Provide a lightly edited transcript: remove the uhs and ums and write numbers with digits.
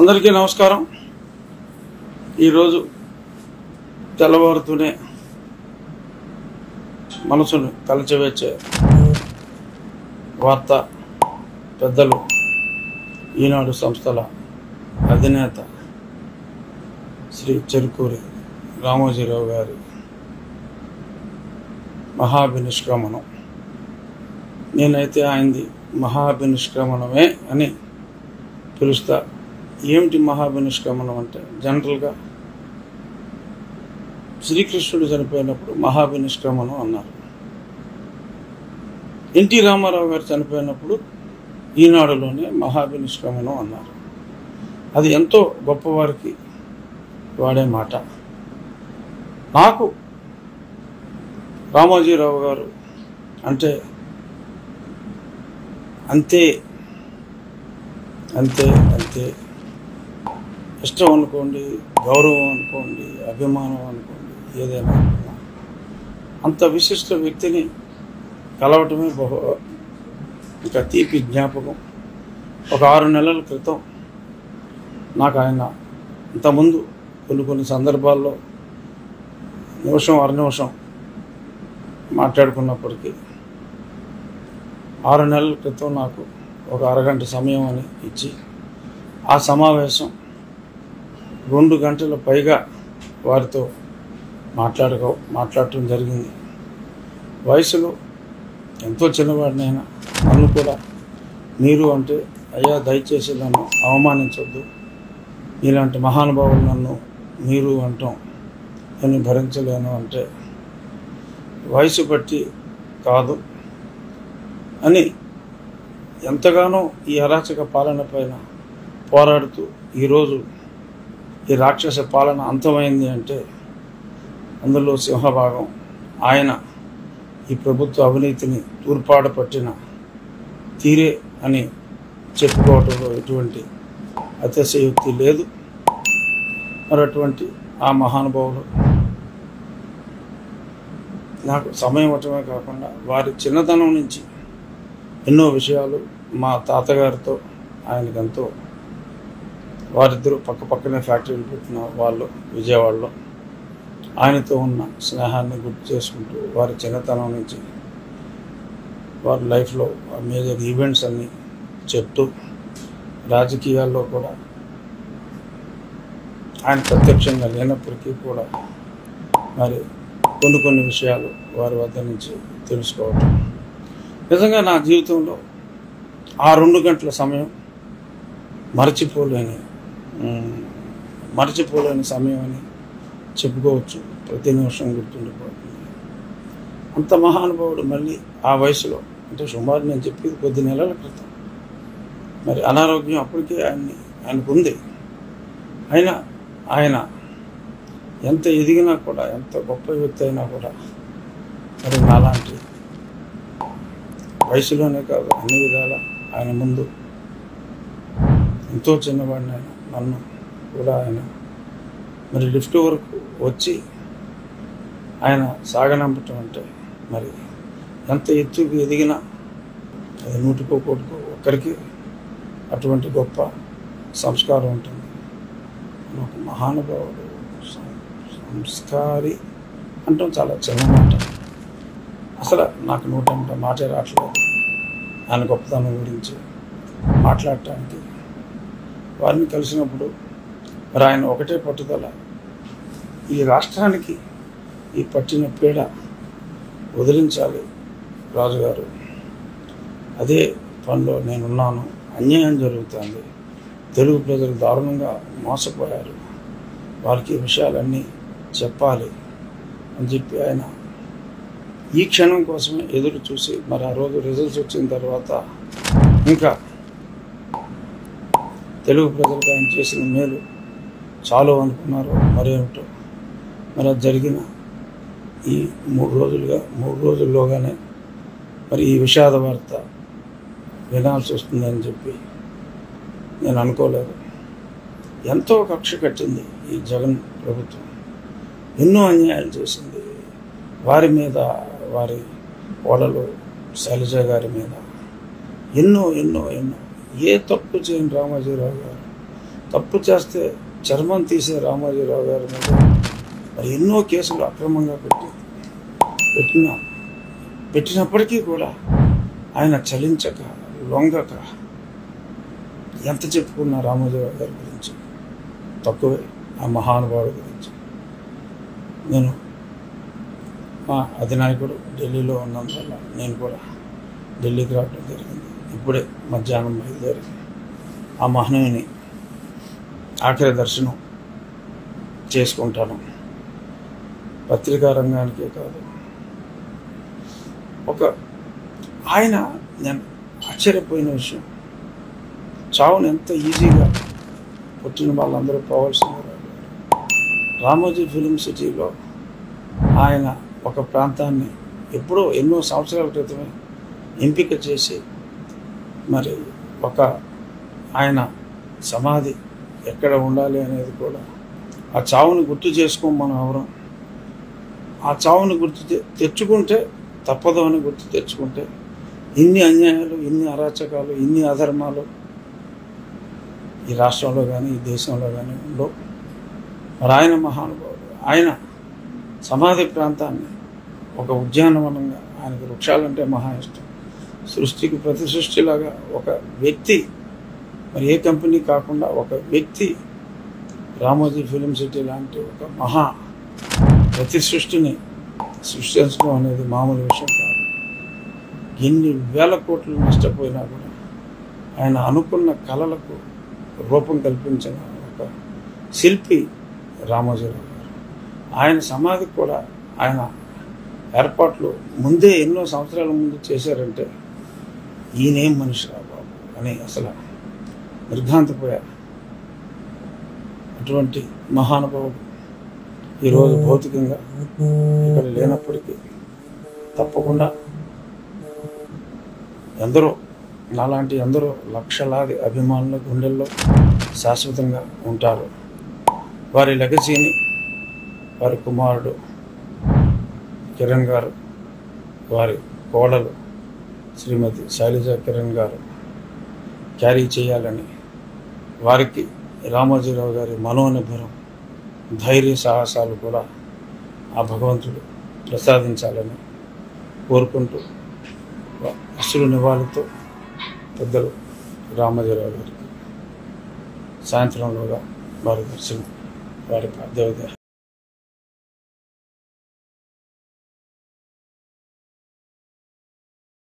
అందరికీ నమస్కారం. ఈరోజు తెల్లవారుతూనే మనసును కలచవేర్చే వార్త పెద్దలు ఈనాడు సంస్థల అధినేత శ్రీ చెరుకూరి రామోజీరావు గారి మహాభినిష్క్రమణం. నేనైతే ఆయనది మహాభినిష్క్రమణమే అని పిలుస్తా. ఏమిటి మహాభినిష్క్రమణం అంటే, జనరల్గా శ్రీకృష్ణుడు చనిపోయినప్పుడు మహాభినిష్క్రమణం అన్నారు. ఎన్టీ రామారావు గారు చనిపోయినప్పుడు ఈనాడులోనే మహాభినిష్క్రమణం అన్నారు. అది ఎంతో గొప్పవారికి వాడే మాట. నాకు రామోజీరావు గారు అంటే అంతే అంతే అంతే ఇష్టం అనుకోండి, గౌరవం అనుకోండి, అభిమానం అనుకోండి, ఏదైనా అంత విశిష్ట వ్యక్తిని కలవటమే ఇంకా తీపి జ్ఞాపకం. ఒక 6 నెలల క్రితం నాకు ఆయన ఇంతకుముందు కొన్ని సందర్భాల్లో నిమిషం అర నిమిషం మాట్లాడుకున్నప్పటికీ 6 నెలల క్రితం నాకు ఒక అరగంట సమయం అని ఇచ్చి ఆ సమావేశం 2 గంటల పైగా వారితో మాట్లాడటం జరిగింది. వయసులో ఎంతో చిన్నవాడినైనా నన్ను కూడా మీరు అంటే, అయ్యా దయచేసి నన్ను అవమానించొద్దు, ఇలాంటి మహానుభావులు నన్ను మీరు అంటాం నేను భరించలేను అంటే వయసు బట్టి కాదు అని ఎంతగానో ఈ అరాచక పాలన పైన పోరాడుతూ ఈరోజు ఈ రాక్షస పాలన అంతమైంది అంటే అందులో సింహభాగం ఆయన ఈ ప్రభుత్వ అవినీతిని తూర్పాడ పట్టిన తీరే అని చెప్పుకోవటంలో ఎటువంటి అతిశయోక్తి లేదు. మరి అటువంటి ఆ మహానుభావులు నాకు సమయం ఇవ్వటమే కాకుండా వారి చిన్నతనం నుంచి ఎన్నో విషయాలు మా తాతగారితో ఆయనకెంతో, వారిద్దరూ పక్కనే ఫ్యాక్టరీలు పెట్టిన వాళ్ళు విజయవాడలో, ఆయనతో ఉన్న స్నేహాన్ని గుర్తు చేసుకుంటూ వారి చిన్నతనం నుంచి వారి లైఫ్లో మేజర్ ఈవెంట్స్ అన్నీ చెప్తూ, రాజకీయాల్లో కూడా ఆయన ప్రత్యక్షంగా లేనప్పటికీ కూడా మరి కొన్ని విషయాలు వారి వద్ద నుంచి తెలుసుకోవటం నిజంగా నా జీవితంలో ఆ 2 గంటల సమయం మరచిపోలేని సమయం అని చెప్పుకోవచ్చు. ప్రతి నిమిషం గుర్తుండిపోతుంది. అంత మహానుభావుడు మళ్ళీ ఆ వయసులో, అంటే సుమారు నేను చెప్పేది కొద్ది నెలల క్రితం, మరి అనారోగ్యం అప్పటికే ఆయనకు ఉంది. అయినా ఆయన ఎంత ఎదిగినా కూడా, ఎంత గొప్ప వ్యక్తి అయినా కూడా మరి నాలాంటి వయసులోనే కాదు అన్ని విధాల ఆయన ముందు ఎంతో చిన్నవాడిని ఆయన నన్ను కూడా ఆయన మరి లిఫ్ట్ వరకు వచ్చి ఆయన సాగనంపటం అంటే మరి ఎంత ఎత్తుకు ఎదిగినా అది 100 ఒక్కరికి అటువంటి గొప్ప సంస్కారం ఉంటుంది. ఒక మహానుభావుడు, సంస్కారి అంటాం చాలా చిన్న మాట. అసలు నాకు 100 మాటే రావట్లేదు ఆయన గొప్పతనం గురించి మాట్లాడటానికి. వారిని కలిసినప్పుడు మరి ఆయన ఒకటే పట్టుదల, ఈ రాష్ట్రానికి ఈ పట్టిన పీడ వదిలించాలి రాజుగారు, అదే పనిలో నేనున్నాను, అన్యాయం జరుగుతుంది, తెలుగు ప్రజలు దారుణంగా మోసపోయారు, వారికి ఈ విషయాలన్నీ చెప్పాలి అని చెప్పి ఆయన ఈ క్షణం కోసమే ఎదురు చూసి, మరి ఆ రోజు రిజల్ట్స్ వచ్చిన తర్వాత ఇంకా తెలుగు ప్రజలకు ఆయన చేసిన మేలు చాలు అనుకున్నారు. మరేమిటో మరి అది జరిగిన ఈ 3 రోజుల్లోగానే మరి ఈ విషాద వార్త వినాల్సి వస్తుందని చెప్పి నేను అనుకోలేదు. ఎంతో కక్ష కట్టింది ఈ జగన్ ప్రభుత్వం, ఎన్నో అన్యాయాలు చేసింది వారి మీద, వారి ఓడలు శైలజ గారి మీద ఎన్నో ఏ తప్పు చేయని రామోజీరావు గారు తప్పు చేస్తే చర్మం తీసే రామోజీరావు గారి మీద మరి ఎన్నో కేసులు అక్రమంగా పెట్టినప్పటికీ కూడా ఆయన చలించక లొంగక ఎంత చెప్పుకున్న రామోజీరావు గారి గురించి తక్కువే. ఆ మహానుభావుడి గురించి నేను మా అధినాయకుడు ఢిల్లీలో ఉన్నందువల్ల నేను కూడా ఢిల్లీకి రావడం జరిగింది. ఇప్పుడే మధ్యాహ్నం బయలుదేరి ఆ మహనీయుని ఆఖరి దర్శనం చేసుకుంటాను. పత్రికా రంగానికే కాదు, ఆయన నేను ఆశ్చర్యపోయిన విషయం, చావును ఎంత ఈజీగా పుట్టిన వాళ్ళందరూ పోవాల్సింది. రామోజీ ఫిలిం సిటీలో ఆయన ఒక ప్రాంతాన్ని ఎప్పుడో ఎన్నో సంవత్సరాల క్రితమే ఎంపిక చేసి మరి ఆయన సమాధి ఎక్కడ ఉండాలి అనేది కూడా ఆ చావుని గుర్తు మనం ఎవరం. ఆ చావుని తెచ్చుకుంటే తప్పదు అని గుర్తు తెచ్చుకుంటే ఇన్ని అన్యాయాలు, ఇన్ని అరాచకాలు, ఇన్ని అధర్మాలు ఈ రాష్ట్రంలో కానీ ఈ దేశంలో కానీ ఉండవు. మరి ఆయన మహానుభావుడు, ఆయన సమాధి ప్రాంతాన్ని ఒక ఉద్యానవనంగా, ఆయనకు వృక్షాలంటే మహా ఇష్టం, సృష్టికి ప్రతి సృష్టిలాగా ఒక వ్యక్తి, మరి ఏ కంపెనీ కాకుండా ఒక వ్యక్తి రామోజీ ఫిలిం సిటీ లాంటి ఒక మహా ప్రతి సృష్టిని సృష్టించడం అనేది మామూలు విషయం కాదు. ఎన్ని వేల కోట్లు నష్టపోయినా కూడా ఆయన అనుకున్న కళలకు రూపం కల్పించిన ఒక శిల్పి రామోజీరావు గారు. ఆయన సమాధికి కూడా ఆయన ఏర్పాట్లు ముందే ఎన్నో సంవత్సరాల ముందు చేశారంటే ఈయనేం మనిషి రా బాబు అని అసలు నిర్ఘాంతపోయారు. అటువంటి మహానుభావుడు ఈరోజు భౌతికంగా ఇక్కడ లేనప్పటికీ తప్పకుండా నాలాంటి ఎందరో లక్షలాది అభిమానుల గుండెల్లో శాశ్వతంగా ఉంటారు. వారి లెగసీని వారి కుమారుడు కిరణ్ గారు, వారి కోడలు శ్రీమతి శైలజ కిరణ్ గారు క్యారీ చేయాలని, వారికి రామోజీరావు గారి మనోనిర్భరం, ధైర్య సాహసాలు కూడా ఆ భగవంతుడు ప్రసాదించాలని కోరుకుంటూ అశ్రు నివాళితో పెద్దలు రామోజీరావు గారికి సాయంత్రంలోగా వారి దర్శనం, వారి పార్థివ దేహం